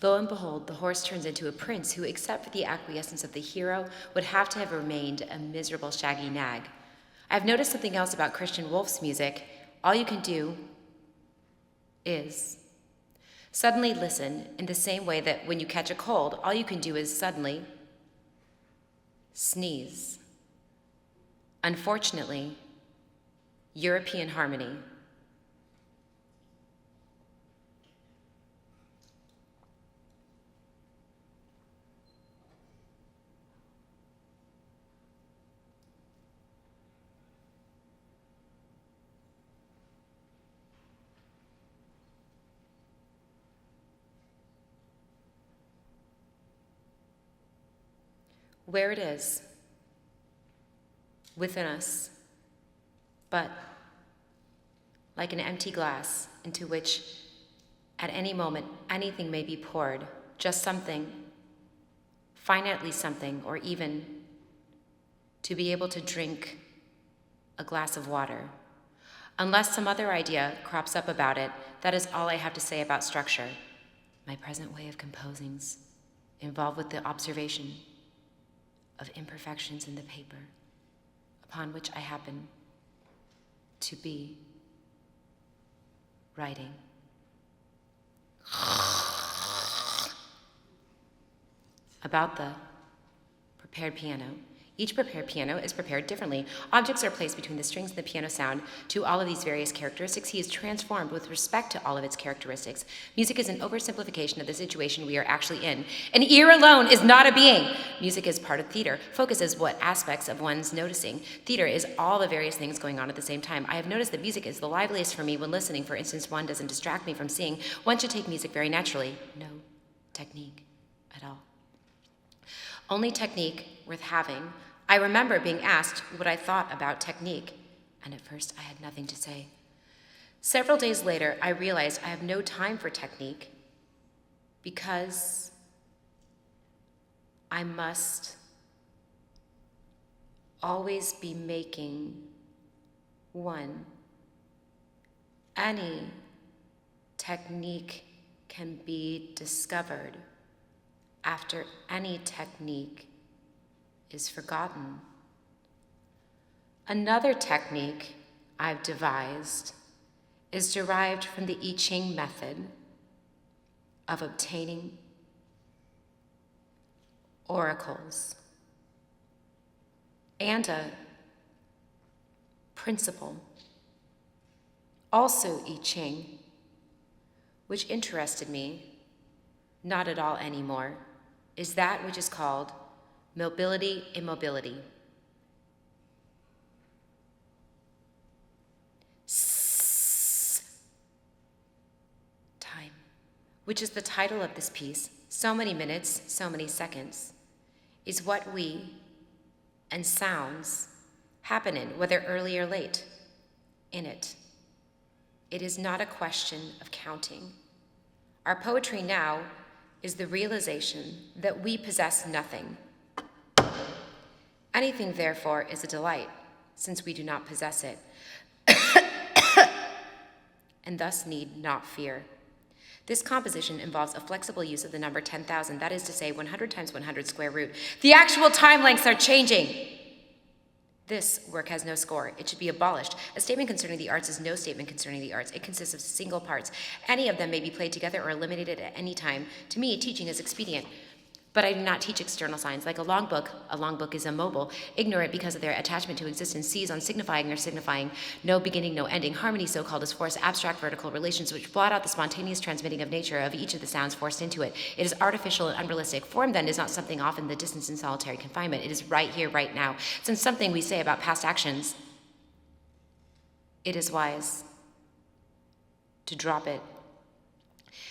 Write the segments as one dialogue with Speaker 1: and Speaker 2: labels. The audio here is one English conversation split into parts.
Speaker 1: Lo and behold, the horse turns into a prince who, except for the acquiescence of the hero, would have to have remained a miserable shaggy nag. I've noticed something else about Christian Wolf's music. All you can do is suddenly listen in the same way that when you catch a cold, all you can do is suddenly sneeze. Unfortunately, European harmony. Where it is, within us, but like an empty glass into which at any moment anything may be poured, just something, finitely something, or even to be able to drink a glass of water. Unless some other idea crops up about it, that is all I have to say about structure. My present way of composing's involved with the observation of imperfections in the paper upon which I happen to be writing. About the prepared piano. Each prepared piano is prepared differently. Objects are placed between the strings and the piano sound. To all of these various characteristics, he is transformed with respect to all of its characteristics. Music is an oversimplification of the situation we are actually in. An ear alone is not a being. Music is part of theater. Focus is what aspects of one's noticing. Theater is all the various things going on at the same time. I have noticed that music is the liveliest for me when listening. For instance, one doesn't distract me from seeing. One should take music very naturally. No technique at all. Only technique worth having. I remember being asked what I thought about technique, and at first I had nothing to say. Several days later, I realized I have no time for technique because I must always be making one. Any technique can be discovered after any technique is forgotten. Another technique I've devised is derived from the I Ching method of obtaining oracles, and a principle, also I Ching, which interested me, not at all anymore, is that which is called mobility immobility. Time, which is the title of this piece, so many minutes, so many seconds, is what we and sounds happen in, whether early or late, in it. It is not a question of counting. Our poetry now is the realization that we possess nothing. Anything, therefore, is a delight, since we do not possess it, and thus need not fear. This composition involves a flexible use of the number 10,000, that is to say, 100 times 100 square root. The actual time lengths are changing. This work has no score. It should be abolished. A statement concerning the arts is no statement concerning the arts. It consists of single parts. Any of them may be played together or eliminated at any time. To me, teaching is expedient. But I do not teach external signs. Like a long book is immobile, ignorant because of their attachment to existence, sees on signifying or signifying, no beginning, no ending. Harmony, so-called, is forced abstract vertical relations which blot out the spontaneous transmitting of nature of each of the sounds forced into it. It is artificial and unrealistic. Form, then, is not something off in the distance in solitary confinement. It is right here, right now. Since something we say about past actions, it is wise to drop it.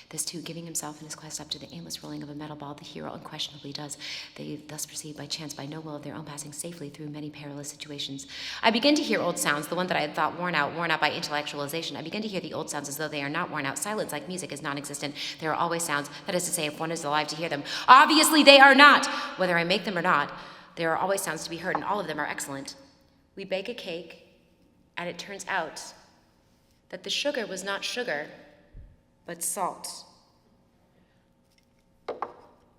Speaker 1: This too, giving himself in his quest up to the aimless rolling of a metal ball, the hero unquestionably does. They thus proceed by chance, by no will of their own, passing safely through many perilous situations. I begin to hear old sounds, the one that I had thought worn out by intellectualization. I begin to hear the old sounds as though they are not worn out. Silence, like music, is non-existent. There are always sounds, that is to say, if one is alive to hear them. Obviously they are not! Whether I make them or not, there are always sounds to be heard, and all of them are excellent. We bake a cake, and it turns out that the sugar was not sugar, but salt.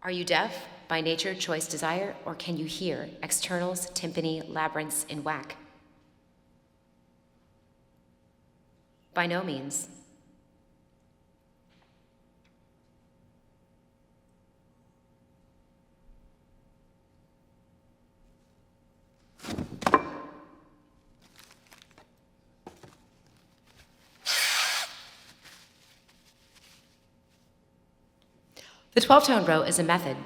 Speaker 1: Are you deaf by nature, choice, desire, or can you hear externals, timpani, labyrinths in whack? By no means. The 12-tone row is a method.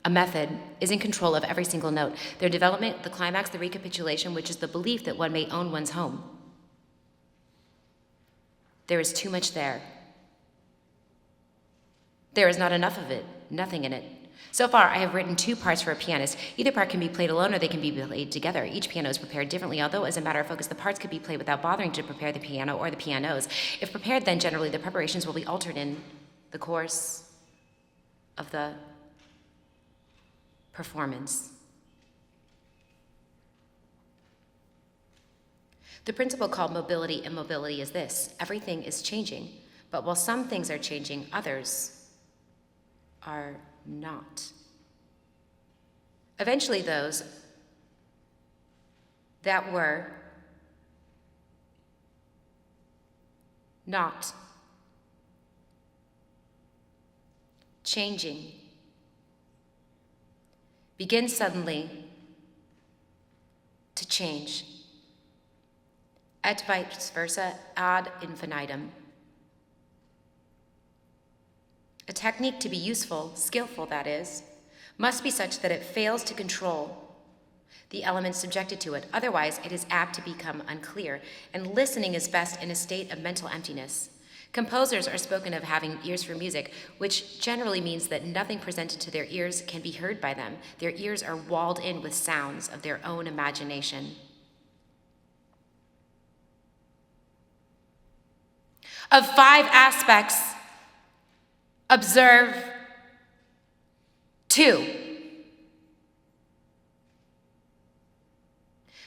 Speaker 1: A method is in control of every single note, their development, the climax, the recapitulation, which is the belief that one may own one's home. There is too much there. There is not enough of it, nothing in it. So far, I have written 2 parts for a pianist. Either part can be played alone or they can be played together. Each piano is prepared differently, although as a matter of focus, the parts could be played without bothering to prepare the piano or the pianos. If prepared, then generally the preparations will be altered in the course of the performance. The principle called mobility immobility is this: everything is changing, but while some things are changing, others are not. Eventually, those that were not changing begin suddenly to change, et vice versa ad infinitum. A technique to be useful, skillful that is, must be such that it fails to control the elements subjected to it. Otherwise, it is apt to become unclear, and listening is best in a state of mental emptiness. Composers are spoken of having ears for music, which generally means that nothing presented to their ears can be heard by them. Their ears are walled in with sounds of their own imagination. Of 5 aspects, observe 2.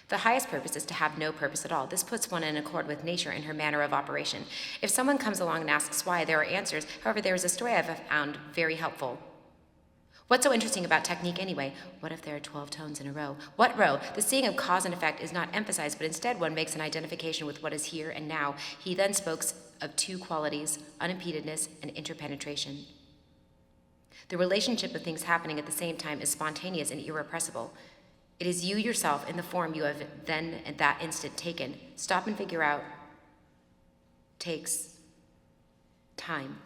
Speaker 1: The highest purpose is to have no purpose at all. This puts one in accord with nature and her manner of operation. If someone comes along and asks why, there are answers. However, there is a story I've found very helpful. What's so interesting about technique anyway? What if there are 12 tones in a row? What row? The seeing of cause and effect is not emphasized, but instead one makes an identification with what is here and now. He then spoke of 2 qualities, unimpededness and interpenetration. The relationship of things happening at the same time is spontaneous and irrepressible. It is you yourself in the form you have then at that instant taken. Stop and figure out takes time.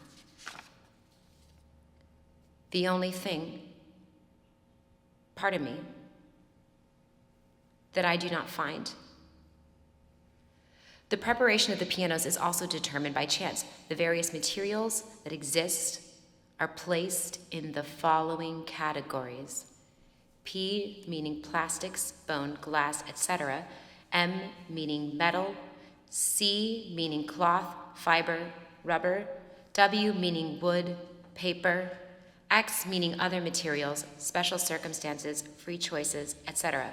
Speaker 1: The only thing, pardon me, that I do not find. The preparation of the pianos is also determined by chance. The various materials that exist are placed in the following categories. P meaning plastics, bone, glass, etc. M meaning metal. C meaning cloth, fiber, rubber. W meaning wood, paper. X meaning other materials, special circumstances, free choices, etc.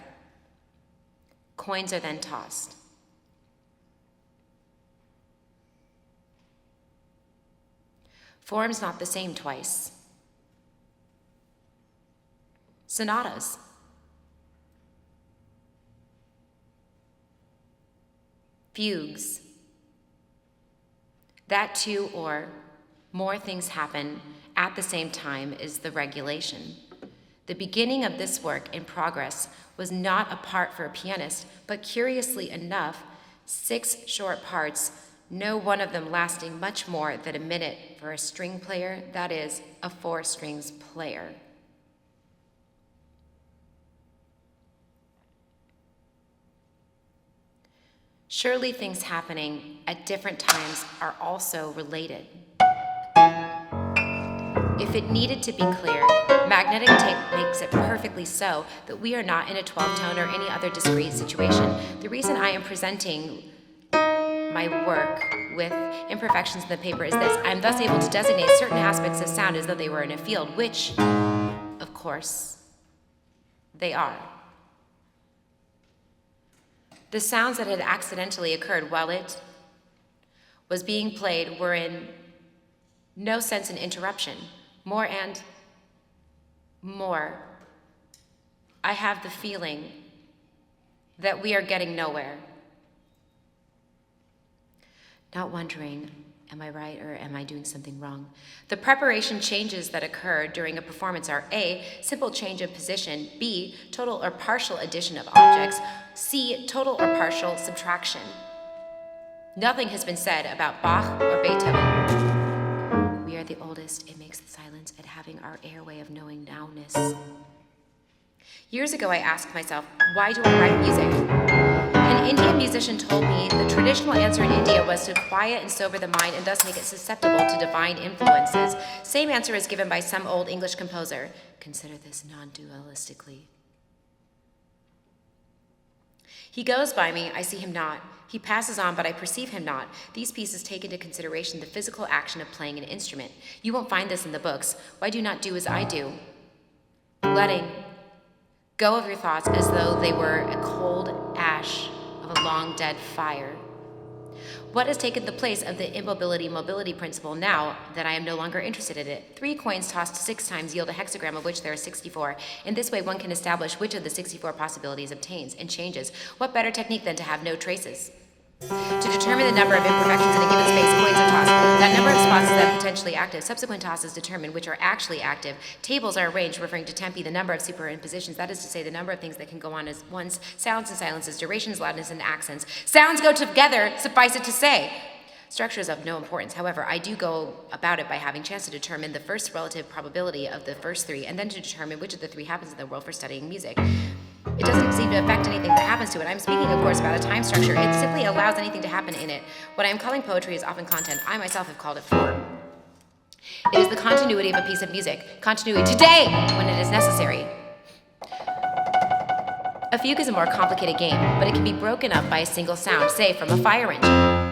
Speaker 1: Coins are then tossed. Forms not the same twice. Sonatas. Fugues. That 2 or more things happen at the same time is the regulation. The beginning of this work in progress was not a part for a pianist, but curiously enough, 6 short parts, no one of them lasting much more than a minute for a string player, that is, a 4 strings player. Surely things happening at different times are also related. If it needed to be clear, magnetic tape makes it perfectly so that we are not in a 12-tone or any other discrete situation. The reason I am presenting my work with imperfections in the paper is this: I am thus able to designate certain aspects of sound as though they were in a field, which, of course, they are. The sounds that had accidentally occurred while it was being played were in no sense an interruption, more and more, I have the feeling that we are getting nowhere. Not wondering, am I right or am I doing something wrong? The preparation changes that occur during a performance are A, simple change of position, B, total or partial addition of objects, C, total or partial subtraction. Nothing has been said about Bach or Beethoven. We are the oldest, it makes the silence at having our airway of knowing nowness. Years ago I asked myself, why do I write music? An Indian musician told me the traditional answer in India was to quiet and sober the mind and thus make it susceptible to divine influences. Same answer is given by some old English composer. Consider this non-dualistically. He goes by me, I see him not. He passes on, but I perceive him not. These pieces take into consideration the physical action of playing an instrument. You won't find this in the books. Why do you not do as I do? Letting go of your thoughts as though they were a cold ash of a long dead fire. What has taken the place of the immobility-mobility principle now that I am no longer interested in it? 3 coins tossed 6 times yield a hexagram of which there are 64. In this way, one can establish which of the 64 possibilities obtains and changes. What better technique than to have no traces? To determine the number of imperfections in a given space, coins are tossed. That number of spots is then potentially active. Subsequent tosses determine which are actually active. Tables are arranged referring to tempi, the number of superimpositions, that is to say the number of things that can go on as once, sounds and silences, durations, loudness, and accents. Sounds go together, suffice it to say. Structure is of no importance. However, I do go about it by having chance to determine the first relative probability of the first 3, and then to determine which of the 3 happens in the world for studying music. It doesn't seem to affect anything that happens to it. I'm speaking, of course, about a time structure. It simply allows anything to happen in it. What I am calling poetry is often content. I myself have called it form. It is the continuity of a piece of music. Continuity today, when it is necessary. A fugue is a more complicated game, but it can be broken up by a single sound, say from a fire engine.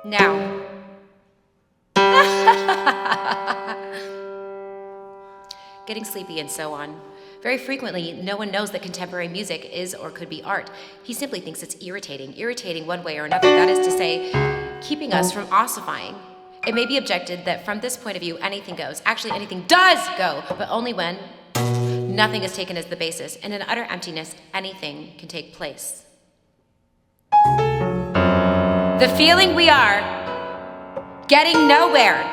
Speaker 1: Now, getting sleepy and so on. Very frequently, no one knows that contemporary music is or could be art. He simply thinks it's irritating one way or another, that is to say, keeping us from ossifying. It may be objected that from this point of view, anything goes. Actually, anything does go, but only when nothing is taken as the basis. In an utter emptiness, anything can take place. The feeling we are getting nowhere.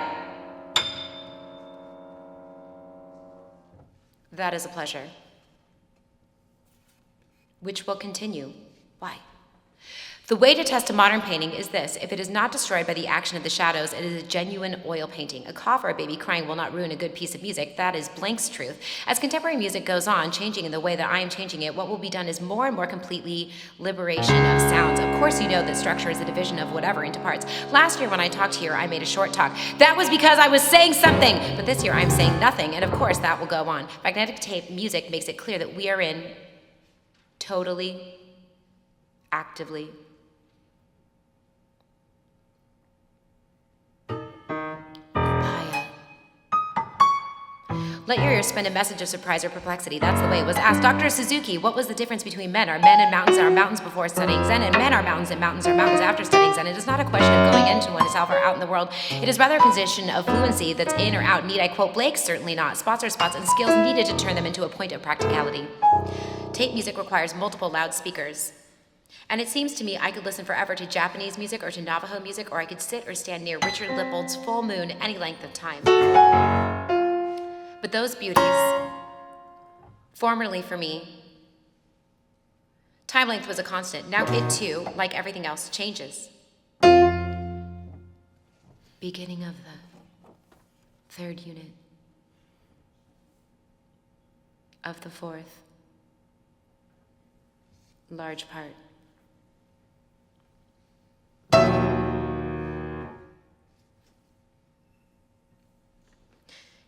Speaker 1: That is a pleasure, which will continue. Why? The way to test a modern painting is this. If it is not destroyed by the action of the shadows, it is a genuine oil painting. A cough or a baby crying will not ruin a good piece of music. That is Blank's truth. As contemporary music goes on, changing in the way that I am changing it, what will be done is more and more completely liberation of sounds. Of course, you know that structure is a division of whatever into parts. Last year when I talked here, I made a short talk. That was because I was saying something. But this year I'm saying nothing. And of course, that will go on. Magnetic tape music makes it clear that we are in totally, actively, let your ears spin a message of surprise or perplexity. That's the way it was asked. Dr. Suzuki, what was the difference between men? Are men and mountains are mountains before studying Zen, and men are mountains and mountains are mountains after studying Zen? It is not a question of going into oneself or out in the world. It is rather a condition of fluency that's in or out. Need I quote Blake? Certainly not. Spots are spots, and skills needed to turn them into a point of practicality. Tape music requires multiple loudspeakers. And it seems to me I could listen forever to Japanese music or to Navajo music, or I could sit or stand near Richard Lippold's Full Moon any length of time. But those beauties, formerly for me, time length was a constant. Now it too, like everything else, changes. Beginning of the 3rd unit of the 4th, large part.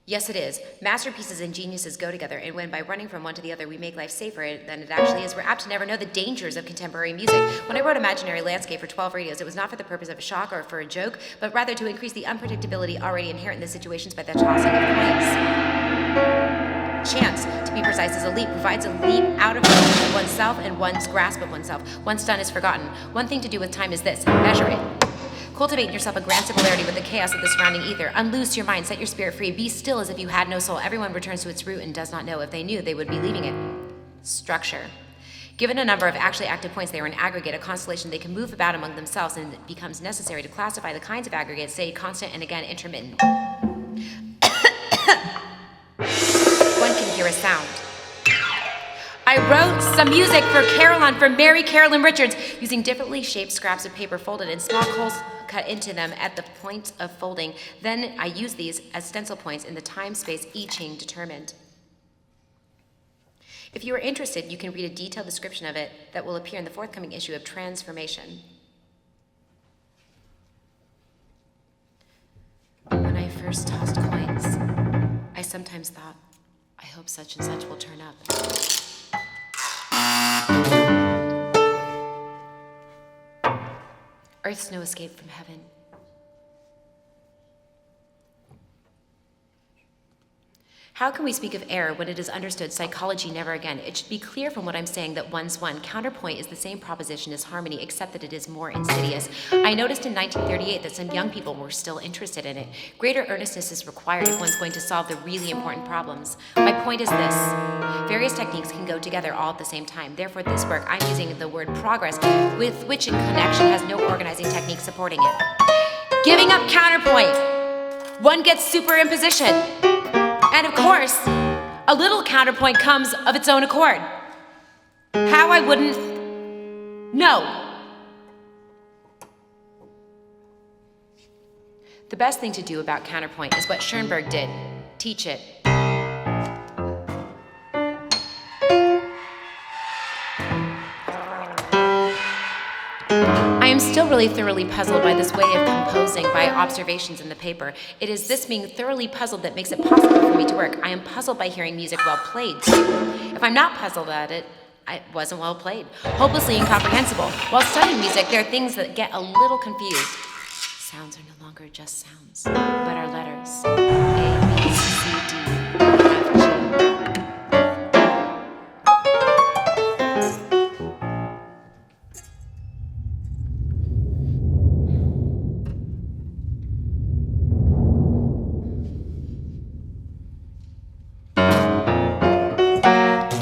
Speaker 1: Yes, it is. Masterpieces and geniuses go together, and when by running from one to the other we make life safer than it actually is, we're apt to never know the dangers of contemporary music. When I wrote Imaginary Landscape for 12 radios, it was not for the purpose of a shock or for a joke, but rather to increase the unpredictability already inherent in the situations by the tossing of coins. Chance, to be precise, is a leap, provides a leap out of oneself and one's grasp of oneself. Once done is forgotten. One thing to do with time is this: measure it. Cultivate in yourself a grand similarity with the chaos of the surrounding ether. Unloose your mind, set your spirit free. Be still as if you had no soul. Everyone returns to its root and does not know. If they knew, they would be leaving it. Structure. Given a number of actually active points, they are an aggregate, a constellation they can move about among themselves, and it becomes necessary to classify the kinds of aggregates, say constant and again intermittent. One can hear a sound. I wrote some music for Caroline, for Mary Carolyn Richards, using differently shaped scraps of paper folded in small holes cut into them at the point of folding. Then I use these as stencil points in the time-space I Ching determined. If you are interested, you can read a detailed description of it that will appear in the forthcoming issue of Transformation. When I first tossed coins, I sometimes thought, I hope such and such will turn up. Earth's no escape from heaven. How can we speak of error when it is understood psychology never again? It should be clear from what I'm saying that one's one. Counterpoint is the same proposition as harmony, except that it is more insidious. I noticed in 1938 that some young people were still interested in it. Greater earnestness is required if one's going to solve the really important problems. My point is this: various techniques can go together all at the same time. Therefore, this work, I'm using the word progress, with which in connection has no organizing technique supporting it. Giving up counterpoint. One gets superimposition. And of course, a little counterpoint comes of its own accord. How I wouldn't know. The best thing to do about counterpoint is what Schoenberg did: teach it. I am still really thoroughly puzzled by this way of composing by observations in the paper. It is this being thoroughly puzzled that makes it possible for me to work. I am puzzled by hearing music well played, too. If I'm not puzzled at it, it wasn't well played. Hopelessly incomprehensible. While studying music, there are things that get a little confused. Sounds are no longer just sounds, but are letters. A, B, C, D, F, G.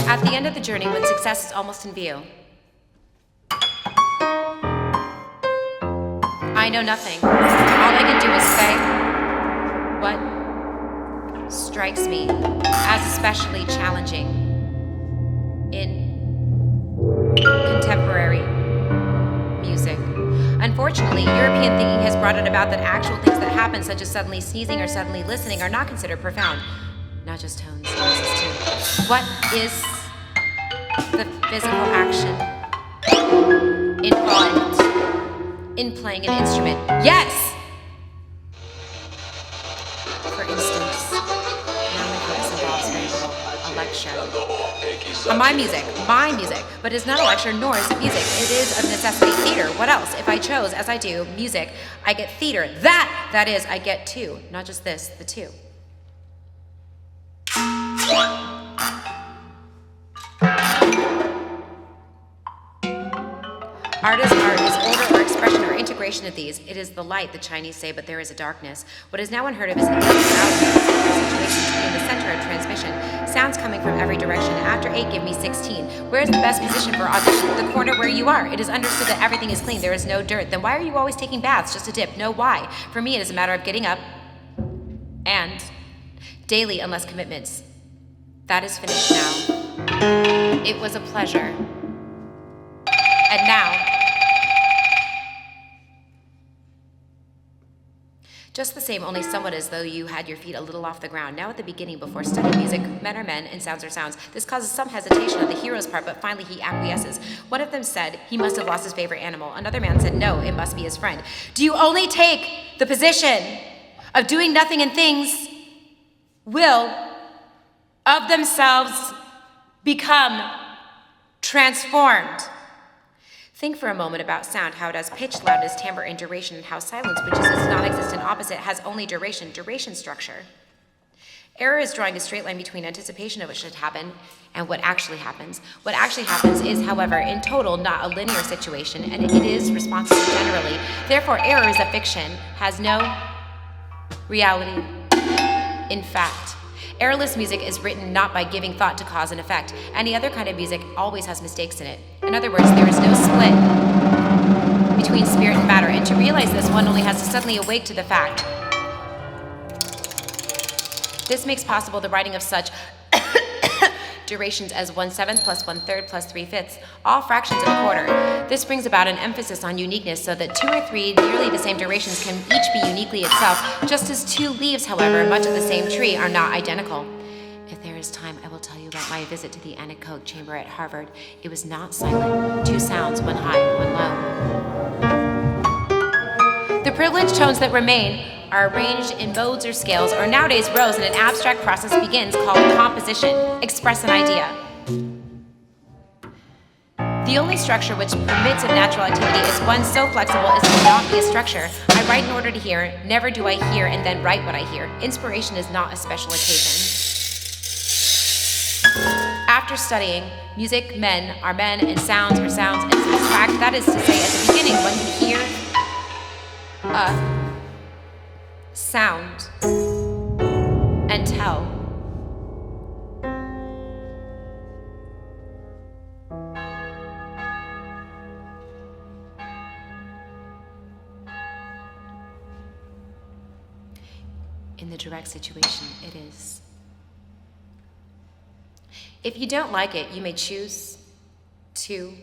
Speaker 1: At the end of the journey, when success is almost in view, I know nothing. All I can do is say what strikes me as especially challenging in contemporary music. Unfortunately, European thinking has brought it about that actual things that happen, such as suddenly sneezing or suddenly listening, are not considered profound. Not just tones, noises too. What is the physical action involved in playing an instrument? Yes! For instance, now my focus involves very little a lecture. My music, but it is not a lecture nor is it music. It is of necessity theater. What else? If I chose, as I do, music, I get theater. That is, I get two. Not just this, the two. Art is order or expression or integration of these. It is the light, the Chinese say, but there is a darkness. What is now unheard of is an situation to be in the center of transmission. Sounds coming from every direction. After 8, give me 16. Where is the best position for audition? The corner where you are. It is understood that everything is clean. There is no dirt. Then why are you always taking baths? Just a dip. No, why? For me, it is a matter of getting up and daily, unless commitments. That is finished now. It was a pleasure. And now, just the same, only somewhat as though you had your feet a little off the ground. Now at the beginning, before studying music, men are men and sounds are sounds. This causes some hesitation on the hero's part, but finally he acquiesces. One of them said he must have lost his favorite animal. Another man said no, it must be his friend. Do you only take the position of doing nothing and things will of themselves become transformed? Think for a moment about sound, how it has pitch, loudness, timbre, and duration, and how silence, which is its non-existent opposite, has only duration structure. Error is drawing a straight line between anticipation of what should happen and what actually happens. What actually happens is, however, in total, not a linear situation, and it is responsive generally. Therefore, error is a fiction, has no reality. In fact, errorless music is written not by giving thought to cause and effect. Any other kind of music always has mistakes in it. In other words, there is no split between spirit and matter, and to realize this, one only has to suddenly awake to the fact. This makes possible the writing of such durations as 1/7 plus 1/3 plus 3/5, all fractions of a quarter. This brings about an emphasis on uniqueness so that 2 or 3 nearly the same durations can each be uniquely itself, just as 2 leaves, however, much of the same tree, are not identical. If there is time, I will tell you about my visit to the anechoic chamber at Harvard. It was not silent. 2 sounds, one high, one low. The privileged tones that remain are arranged in modes or scales, or nowadays rows, and an abstract process begins called composition. Express an idea. The only structure which permits of natural activity is one so flexible as to not be a structure. I write in order to hear, never do I hear and then write what I hear. Inspiration is not a special occasion. After studying, music, men are men, and sounds are sounds, and subtract, that is to say, at the beginning, one can hear a sound and tell. In the direct situation, it is. If you don't like it, you may choose to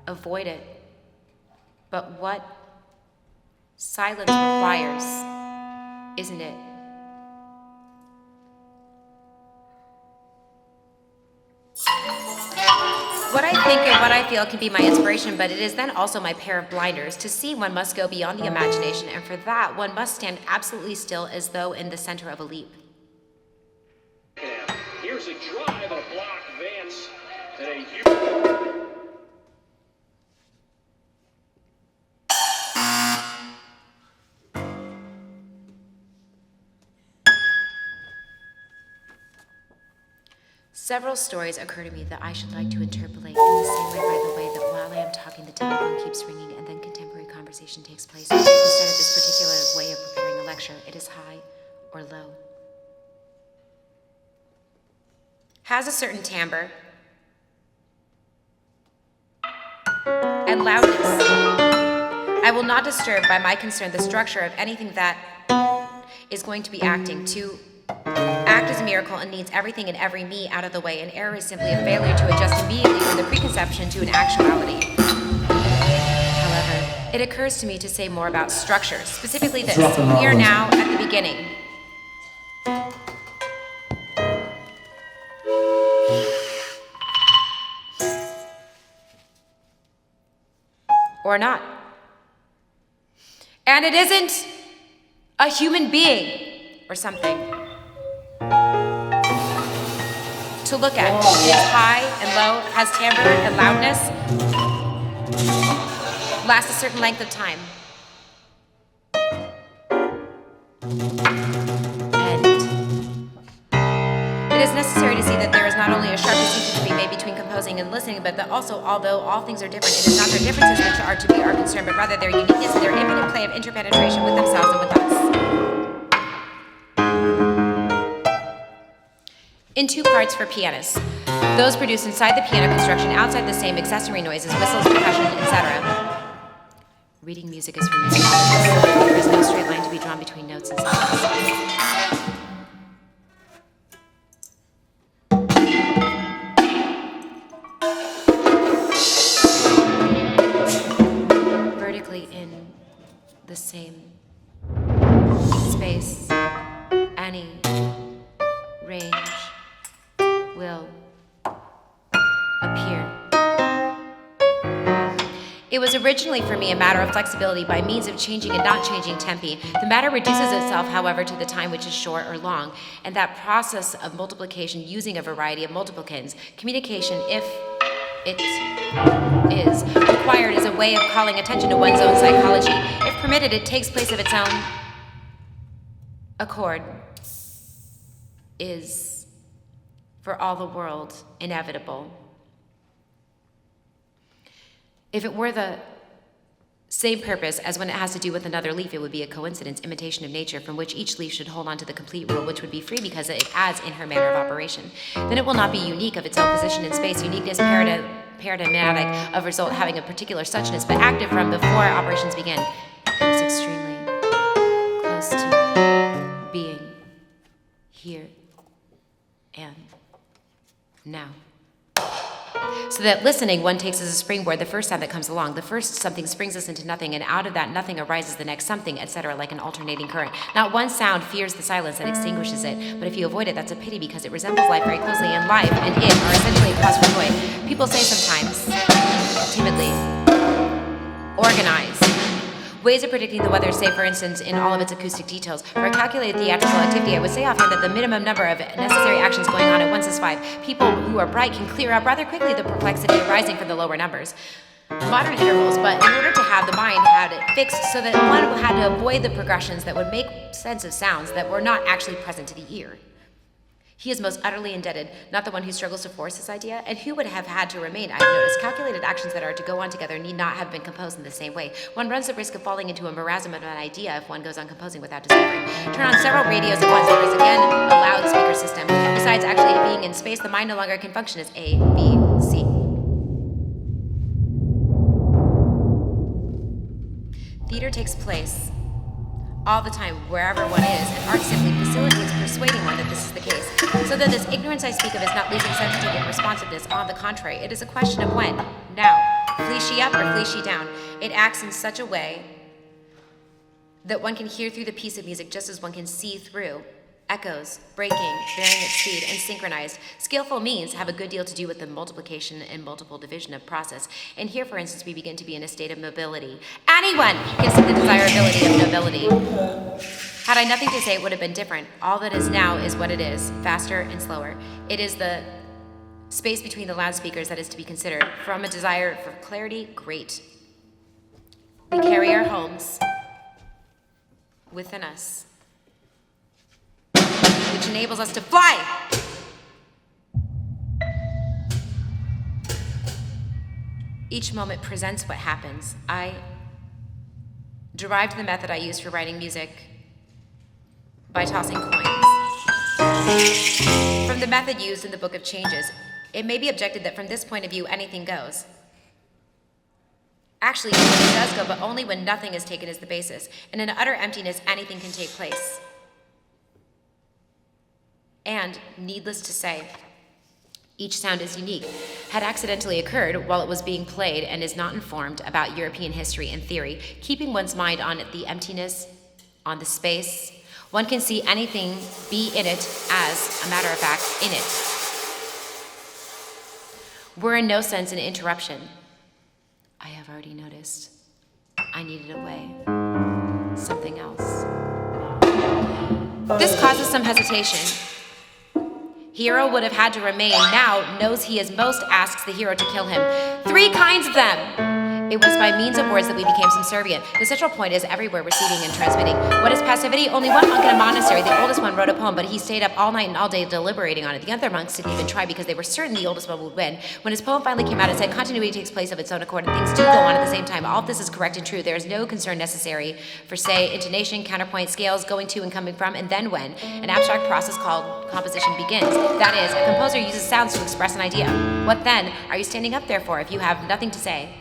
Speaker 1: avoid it. But what silence requires, isn't it? What I think and what I feel can be my inspiration, but it is then also my pair of blinders. To see, one must go beyond the imagination, and for that, one must stand absolutely still as though in the center of a leap.
Speaker 2: Here's a drive, a block, Vance, and a huge...
Speaker 1: Several stories occur to me that I should like to interpolate in the same way, by the way, that while I am talking, the telephone keeps ringing and then contemporary conversation takes place. Instead of this particular way of preparing a lecture, it is high or low. Has a certain timbre and loudness. I will not disturb by my concern the structure of anything that is going to be acting. To act is a miracle and needs everything and every me out of the way, and error is simply a failure to adjust immediately from the preconception to an actuality. However, it occurs to me to say more about structure, specifically this. We are now at the beginning. Or not. And it isn't a human being or something to look at. It is high and low, has timbre and loudness, lasts a certain length of time. And it is necessary to see that there is not only a sharp distinction to be made between composing and listening, but that also, although all things are different, it is not their differences which are to be our concern, but rather their uniqueness and their infinite play of interpenetration with themselves and with us. In 2 parts for pianists, those produced inside the piano construction, outside the same accessory noises, whistles, percussion, etc. Reading music is for music. There is no straight line to be drawn between notes and sounds. Vertically in the same space, any range will appear. It was originally for me a matter of flexibility by means of changing and not changing tempi. The matter reduces itself, however, to the time which is short or long, and that process of multiplication using a variety of multiplicans. Communication, if it is required, is a way of calling attention to one's own psychology. If permitted, it takes place of its own accord. is, for all the world, inevitable. If it were the same purpose as when it has to do with another leaf, it would be a coincidence, imitation of nature, from which each leaf should hold on to the complete rule, which would be free because it adds in her manner of operation. Then it will not be unique of its own position in space, uniqueness paradigmatic of result having a particular suchness, but active from before operations begin. It was extremely close to being here and now. So that listening one takes as a springboard the first sound that comes along. The first something springs us into nothing, and out of that nothing arises the next something, etc., like an alternating current. Not one sound fears the silence that extinguishes it, but if you avoid it, that's a pity because it resembles life very closely, and life and it are essentially a cause for joy. People say sometimes, timidly, organize. Ways of predicting the weather, say, for instance, in all of its acoustic details. For a calculated theatrical activity, I would say offhand that the minimum number of necessary actions going on at once is 5. People who are bright can clear up rather quickly the perplexity arising from the lower numbers. Modern intervals, but in order to have the mind had it fixed so that one had to avoid the progressions that would make sense of sounds that were not actually present to the ear. He is most utterly indebted, not the one who struggles to force his idea, and who would have had to remain, I have noticed. Calculated actions that are to go on together need not have been composed in the same way. One runs the risk of falling into a marasm of an idea if one goes on composing without discovering. Turn on several radios at once. There is again a loudspeaker system. Besides actually being in space, the mind no longer can function as A, B, C. Theater takes place all the time, wherever one is, and art simply facilitates persuading one that this is the case. So that this ignorance I speak of is not losing sensitivity and responsiveness. On the contrary, it is a question of when, now. Flee she up or flee she down. It acts in such a way that one can hear through the piece of music just as one can see through. Echoes, breaking, varying its speed, and synchronized. Skillful means have a good deal to do with the multiplication and multiple division of process. And here, for instance, we begin to be in a state of mobility. Anyone can see the desirability of nobility. Had I nothing to say, it would have been different. All that is now is what it is, faster and slower. It is the space between the loudspeakers that is to be considered. From a desire for clarity, great. We carry our homes within us, which enables us to fly. Each moment presents what happens. I derived the method I use for writing music by tossing coins. From the method used in the Book of Changes, it may be objected that from this point of view, anything goes. Actually, it does go, but only when nothing is taken as the basis. And in utter emptiness, anything can take place. And, needless to say, each sound is unique, had accidentally occurred while it was being played and is not informed about European history and theory, keeping one's mind on the emptiness, on the space. One can see anything be in it as, a matter of fact, in it. We're in no sense an interruption. I have already noticed. I needed a way. Something else. This causes some hesitation. Hero would have had to remain, now knows he is most, asks the hero to kill him. 3 kinds of them! It was by means of words that we became subservient. The central point is everywhere receiving and transmitting. What is passivity? Only one monk in a monastery, the oldest one, wrote a poem, but he stayed up all night and all day deliberating on it. The other monks didn't even try because they were certain the oldest one would win. When his poem finally came out, it said continuity takes place of its own accord and things do go on at the same time. All of this is correct and true. There is no concern necessary for, say, intonation, counterpoint, scales, going to and coming from, and then when. An abstract process called composition begins. That is, a composer uses sounds to express an idea. What then are you standing up there for if you have nothing to say?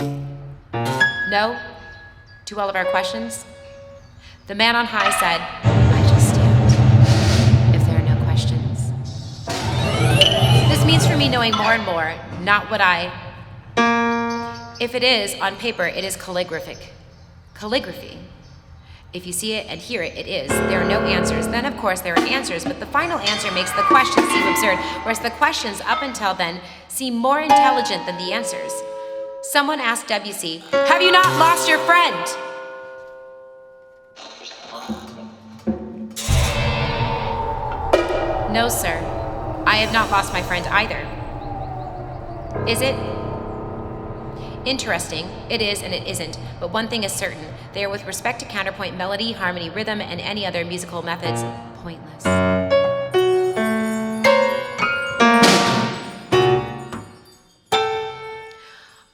Speaker 1: No? To all of our questions? The man on high said, I just stand, if there are no questions. This means for me knowing more and more, not what if it is, on paper, it is calligraphic. Calligraphy. If you see it and hear it, it is. There are no answers. Then, of course, there are answers, but the final answer makes the questions seem absurd, whereas the questions up until then seem more intelligent than the answers. Someone asked Debussy, have you not lost your friend? No, sir. I have not lost my friend either. Is it? Interesting. It is and it isn't. But one thing is certain. They are, with respect to counterpoint, melody, harmony, rhythm, and any other musical methods, pointless.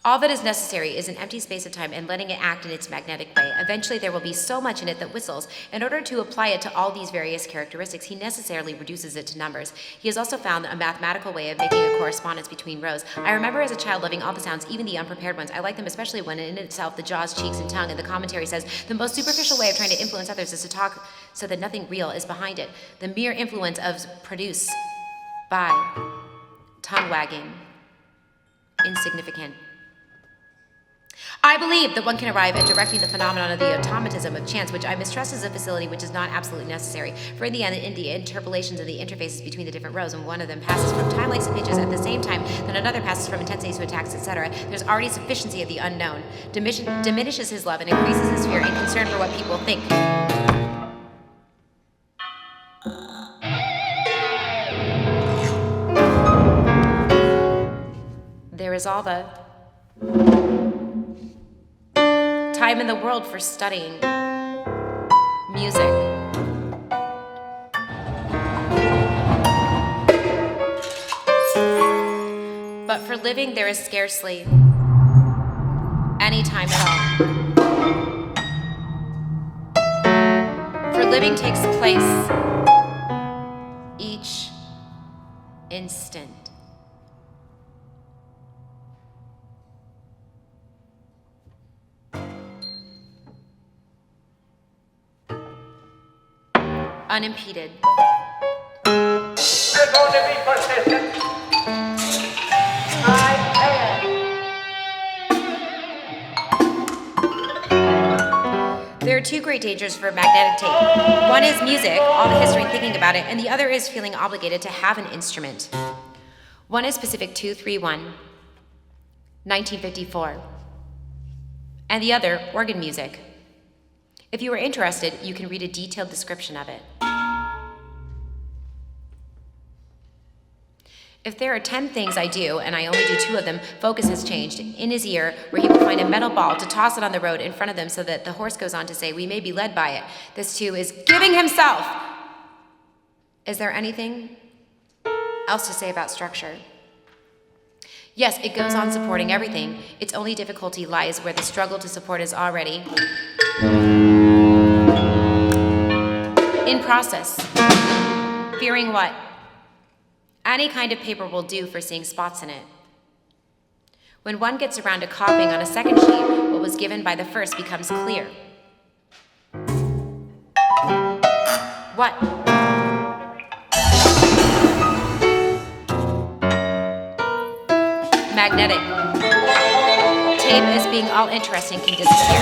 Speaker 1: All that is necessary is an empty space of time and letting it act in its magnetic way. Eventually, there will be so much in it that whistles. In order to apply it to all these various characteristics, he necessarily reduces it to numbers. He has also found a mathematical way of making a correspondence between rows. I remember as a child loving all the sounds, even the unprepared ones. I like them especially when in itself the jaws, cheeks, and tongue. And the commentary says, the most superficial way of trying to influence others is to talk so that nothing real is behind it. The mere influence of produce by tongue wagging. Insignificant. I believe that one can arrive at directing the phenomenon of the automatism of chance, which I mistrust is a facility which is not absolutely necessary. For in the end, in the interpolations of the interfaces between the different rows, when one of them passes from time lengths and pitches at the same time, then another passes from intensities to attacks, etc., there's already sufficiency of the unknown, diminishes his love and increases his fear and concern for what people think. There is all the time in the world for studying music. But for living, there is scarcely any time at all. For living takes place each instant. Unimpeded.
Speaker 2: You're going to be persistent. I am.
Speaker 1: There are two great dangers for magnetic tape. One is music, all the history and thinking about it, and the other is feeling obligated to have an instrument. One is Pacific 231, 1954, and the other, organ music. If you are interested, you can read a detailed description of it. If there are 10 things I do, and I only do 2 of them, focus has changed. In his ear, where he will find a metal ball to toss it on the road in front of them so that the horse goes on to say, we may be led by it. This too is giving himself. Is there anything else to say about structure? Yes, it goes on supporting everything. Its only difficulty lies where the struggle to support is already in process. Fearing what? Any kind of paper will do for seeing spots in it. When one gets around to copying on a second sheet, what was given by the first becomes clear. What? Magnetic. Tape as being all interesting can disappear.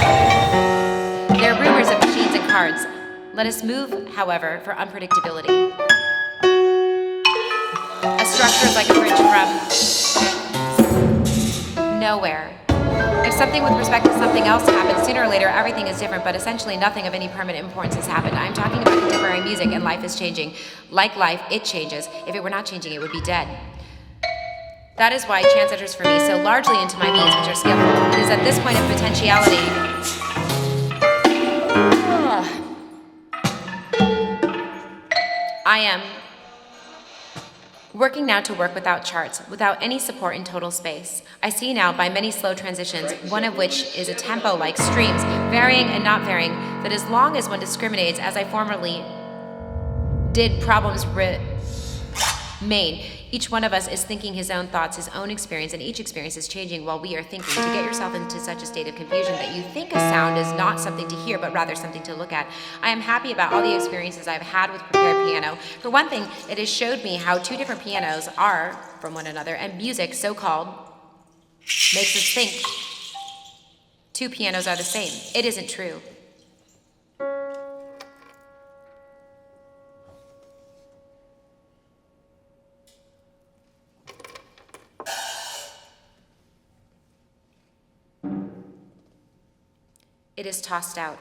Speaker 1: There are rumors of machines and cards. Let us move, however, for unpredictability. A structure is like a bridge from nowhere. If something with respect to something else happens, sooner or later everything is different, but essentially nothing of any permanent importance has happened. I am talking about contemporary music, and life is changing. Like life, it changes. If it were not changing, it would be dead. That is why chance enters for me so largely into my means, which are skillful. It is at this point of potentiality I am working now to work without charts, without any support in total space. I see now by many slow transitions, one of which is a tempo like streams, varying and not varying, that as long as one discriminates, as I formerly did, problems remain. Each one of us is thinking his own thoughts, his own experience, and each experience is changing while we are thinking. To get yourself into such a state of confusion that you think a sound is not something to hear, but rather something to look at. I am happy about all the experiences I've had with prepared piano. For one thing, it has showed me how 2 different pianos are from one another, and music, so-called, makes us think 2 pianos are the same. It isn't true. It is tossed out.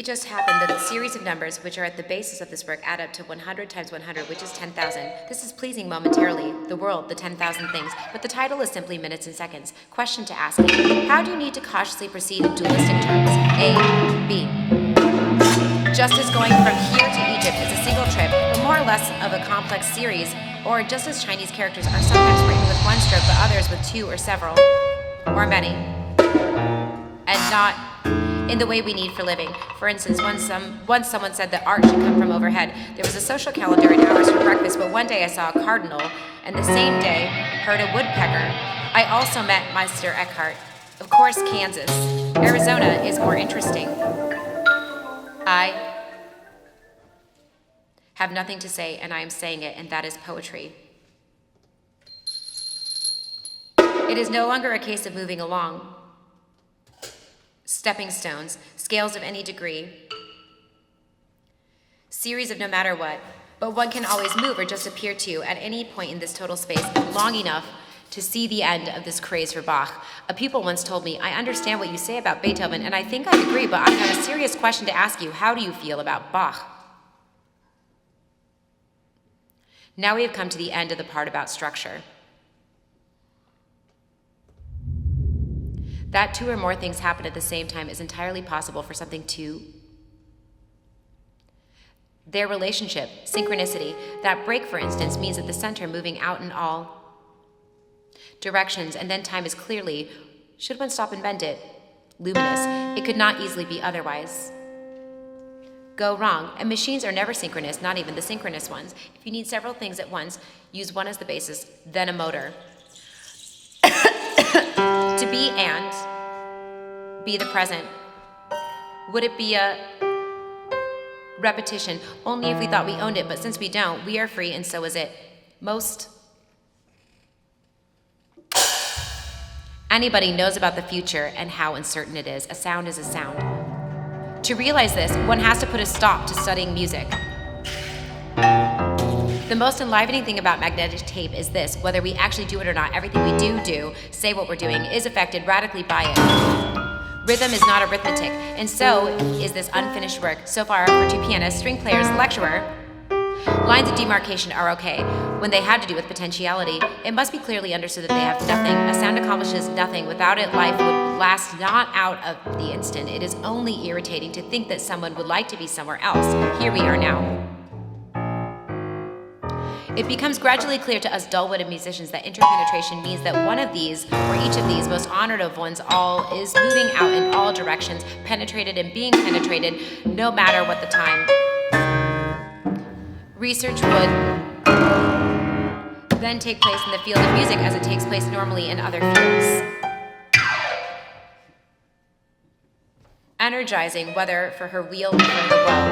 Speaker 1: It just happened that the series of numbers which are at the basis of this work add up to 100 times 100, which is 10,000. This is pleasing momentarily, the world, the 10,000 things, but the title is simply minutes and seconds. Question to ask: how do you need to cautiously proceed in dualistic terms? A, B. Just as going from here to Egypt is a single trip, but more or less of a complex series, or just as Chinese characters are sometimes written with one stroke, but others with two or several, or many, and not in the way we need for living. For instance, once someone said that art should come from overhead. There was a social calendar and hours for breakfast, but one day I saw a cardinal, and the same day heard a woodpecker. I also met Meister Eckhart. Of course, Kansas. Arizona is more interesting. I have nothing to say, and I am saying it, and that is poetry. It is no longer a case of moving along. Stepping stones, scales of any degree, series of no matter what, but one can always move or just appear to, at any point in this total space, long enough to see the end of this craze for Bach. A pupil once told me, I understand what you say about Beethoven, and I think I agree, but I have a serious question to ask you. How do you feel about Bach? Now we have come to the end of the part about structure. That two or more things happen at the same time is entirely possible for something to. Their relationship, synchronicity, that break, for instance, means that the center moving out in all directions, and then time is clearly, should one stop and bend it, luminous. It could not easily be otherwise. Go wrong, and machines are never synchronous, not even the synchronous ones. If you need several things at once, use one as the basis, then a motor. To be and be the present. Would it be a repetition? Only if we thought we owned it, but since we don't, we are free and so is it. Anybody knows about the future and how uncertain it is. A sound is a sound. To realize this, one has to put a stop to studying music. The most enlivening thing about magnetic tape is this: whether we actually do it or not, everything we do, say what we're doing, is affected radically by it. Rhythm is not arithmetic, and so is this unfinished work. So far, for two pianists, string players, lecturer, lines of demarcation are okay. When they had to do with potentiality, it must be clearly understood that they have nothing. A sound accomplishes nothing. Without it, life would last not out of the instant. It is only irritating to think that someone would like to be somewhere else. Here we are now. It becomes gradually clear to us dull-witted musicians that interpenetration means that one of these, or each of these, most honored of ones all, is moving out in all directions, penetrated and being penetrated, no matter what the time. Research would then take place in the field of music as it takes place normally in other fields. Energizing, whether for her wheel or for her well.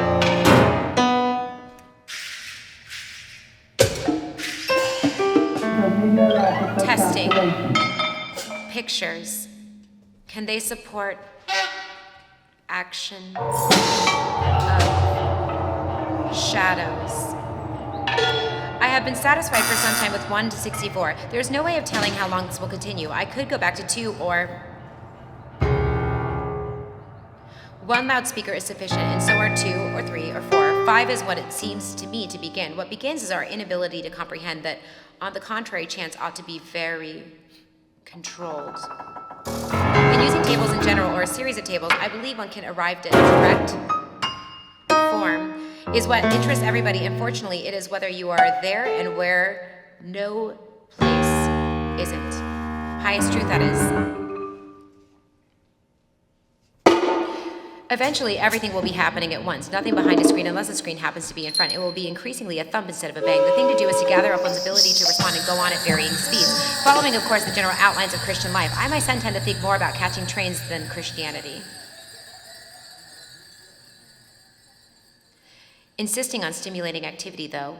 Speaker 1: Testing. Pictures. Can they support action of shadows? I have been satisfied for some time with 1 to 64. There's no way of telling how long this will continue. I could go back to 2 or... One loudspeaker is sufficient, and so are 2 or 3 or 4. 5 is what it seems to me to begin. What begins is our inability to comprehend that, on the contrary, chance ought to be very controlled. In using tables in general, or a series of tables, I believe one can arrive at a correct form is what interests everybody, and fortunately it is whether you are there and where no place isn't. Highest truth, that is. Eventually, everything will be happening at once, nothing behind a screen unless the screen happens to be in front. It will be increasingly a thump instead of a bang. The thing to do is to gather up one's ability to respond and go on at varying speeds, following, of course, the general outlines of Christian life. I myself tend to think more about catching trains than Christianity. Insisting on stimulating activity, though.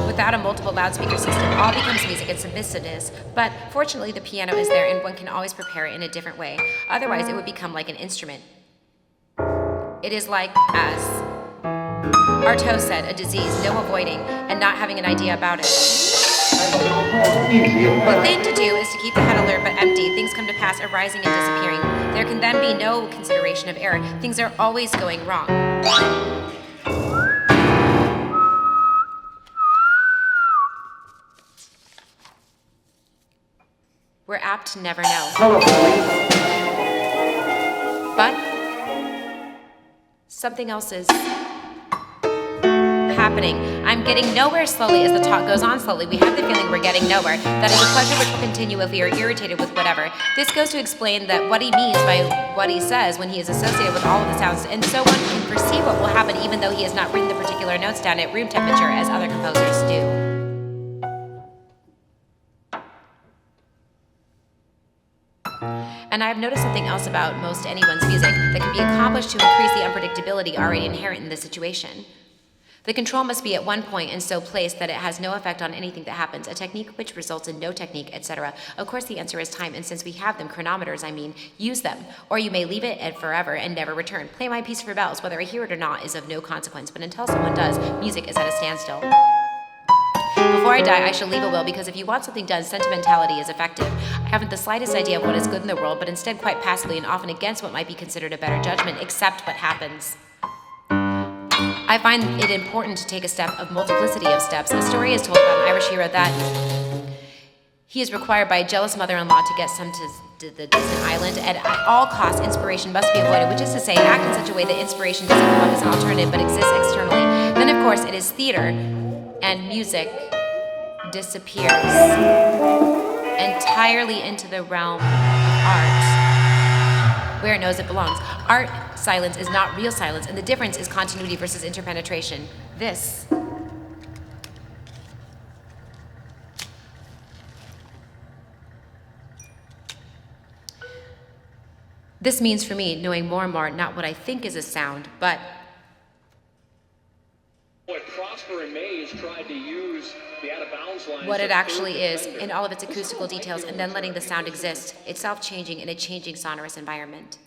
Speaker 1: Without a multiple loudspeaker system, all becomes music and submissiveness, but fortunately the piano is there and one can always prepare it in a different way. Otherwise, it would become like an instrument. It is like, as Artaud said, a disease, no avoiding, and not having an idea about it. The thing to do is to keep the head alert but empty. Things come to pass arising and disappearing. There can then can be no consideration of error. Things are always going wrong. We're apt to never know. But something else is happening. I'm getting nowhere slowly as the talk goes on slowly. We have the feeling we're getting nowhere. That is a pleasure which will continue if we are irritated with whatever. This goes to explain that what he means by what he says when he is associated with all of the sounds, and so one can perceive what will happen even though he has not written the particular notes down at room temperature as other composers do. And I have noticed something else about most anyone's music that can be accomplished to increase the unpredictability already inherent in the situation. The control must be at one point and so placed that it has no effect on anything that happens, a technique which results in no technique, etc. Of course, the answer is time, and since we have them, chronometers, I mean, use them. Or you may leave it at forever and never return. Play my piece for bells, whether I hear it or not is of no consequence, but until someone does, music is at a standstill. Before I die, I shall leave a will, because if you want something done, sentimentality is effective. I haven't the slightest idea of what is good in the world, but instead quite passively and often against what might be considered a better judgment, accept what happens. I find it important to take a step of multiplicity of steps. A story is told about an Irish hero that he is required by a jealous mother-in-law to get some to the distant island, and at all costs, inspiration must be avoided, which is to say, act in such a way that inspiration doesn't come up as an alternative but exists externally. Then, of course, it is theater, and music disappears entirely into the realm of art, where it knows it belongs. Art silence is not real silence, and the difference is continuity versus interpenetration. This means for me knowing more and more not what I think is a sound, but
Speaker 2: What Prosper and Mays tried to use the out-of-bounds line
Speaker 1: what it actually is in all of its acoustical details, and then letting the sound exist, itself changing in a changing sonorous environment.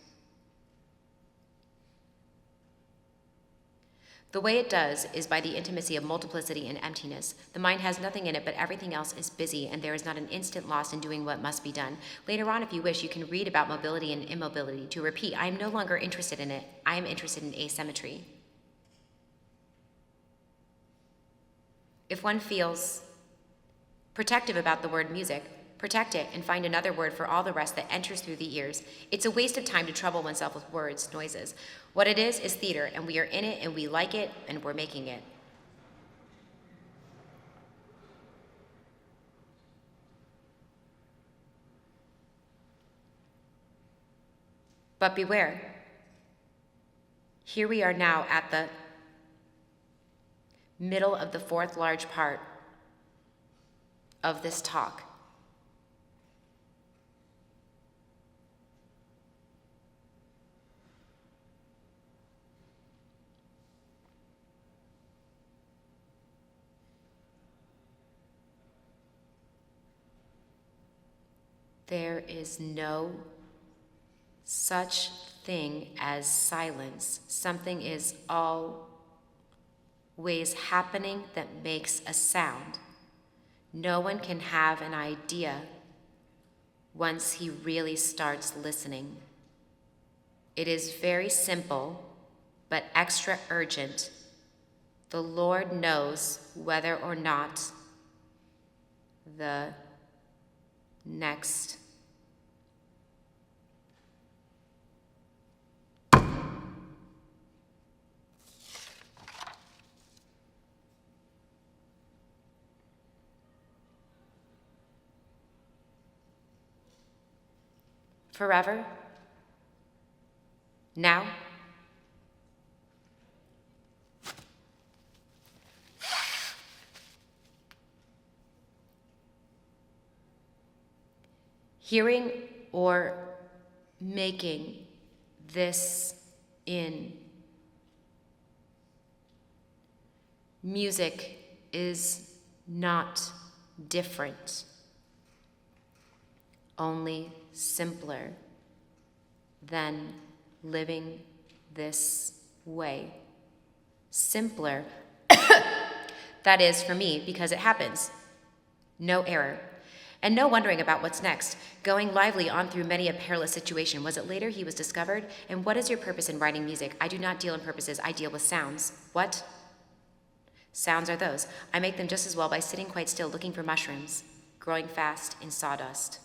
Speaker 1: The way it does is by the intimacy of multiplicity and emptiness. The mind has nothing in it, but everything else is busy, and there is not an instant lost in doing what must be done. Later on, if you wish, you can read about mobility and immobility. To repeat, I am no longer interested in it. I am interested in asymmetry. If one feels protective about the word music, protect it and find another word for all the rest that enters through the ears. It's a waste of time to trouble oneself with words, noises. What it is theater, and we are in it, and we like it, and we're making it. But beware. Here we are now at the middle of the fourth large part of this talk. There is no such thing as silence. Something is always happening that makes a sound. No one can have an idea once he really starts listening. It is very simple, but extra urgent. The Lord knows whether or not the next forever? Now? Hearing or making this in music is not different, only simpler than living this way. Simpler, that is for me, because it happens. No error. And no wondering about what's next, going lively on through many a perilous situation. Was it later he was discovered? And what is your purpose in writing music? I do not deal in purposes, I deal with sounds. What? Sounds are those. I make them just as well by sitting quite still looking for mushrooms, growing fast in sawdust.